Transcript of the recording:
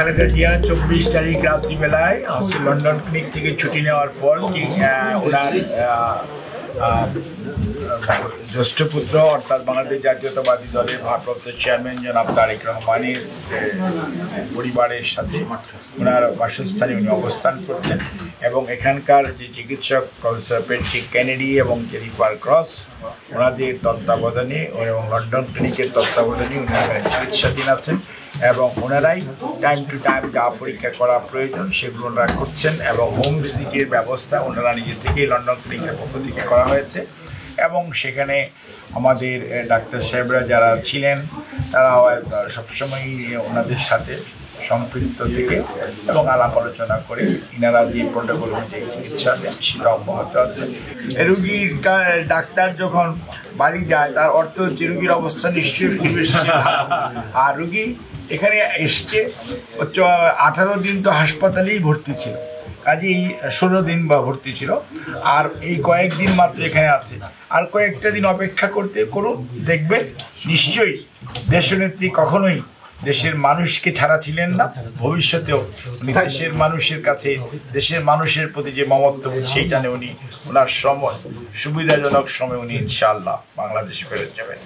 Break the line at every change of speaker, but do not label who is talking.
খালেদা জিয়া 24 তারিখ রাত্রিবেলায় London clinic থেকে ছুটি নেওয়ার পর ওনার জ্যেষ্ঠ পুত্র অর্থাৎ বাংলাদেশ জাতীয়তাবাদী দলের ভারপ্রাপ্ত চেয়ারম্যান জনাব তারেক রহমানের পরিবারের সাথে ওনার বাসস্থানে উনি অবস্থান করছেন এবং এখানকার যে চিকিৎসক প্রফেসর প্যাট্রিক কেনেডি এবং জেনিফার ক্রস ওনাদের তত্ত্বাবধানে এবং লন্ডন ক্লিনিকের তত্ত্বাবধানে উনি এখানে চিকিৎসাধীন আছেন এবং ওনারাই টাইম টু টাইম যা পরীক্ষা করা প্রয়োজন সেগুলো ওনারা করছেন এবং হোম ভিজিটের ব্যবস্থা ওনারা নিজে থেকেই লন্ডন ক্লিনিকের পক্ষ থেকে করা হয়েছে এবং সেখানে আমাদের ডাক্তার সাহেবরা যারা ছিলেন তারা সবসময়ই ওনাদের সাথে সম্পৃক্ত থেকে এবং আলাপ আলোচনা করে ইনারা যে প্রোটোকল অনুযায়ী চিকিৎসা দেন সেটা অব্যাহত আছে। রুগীর ডাক্তার যখন বাড়ি যায় তার অর্থ হচ্ছে রুগীর অবস্থা নিশ্চয়ই পূর্বে আর রুগী এখানে এসছে 18 দিন তো হাসপাতালেই ভর্তি ছিল, কাজেই 16 দিন বা ভর্তি ছিল, আর এই কয়েকদিন মাত্র এখানে আছে, আর কয়েকটা দিন অপেক্ষা করুন, দেখবেন নিশ্চয়ই দেশনেত্রী কখনোই দেশের মানুষকে ছাড়া ছিলেন না, ভবিষ্যতেও উনি দেশের মানুষের কাছে দেশের মানুষের প্রতি যে মমত্ববোধ সেইটা নিয়ে উনি ওনার সময় সুবিধাজনক সময় উনি ইনশাআল্লাহ বাংলাদেশে ফেরত যাবেন।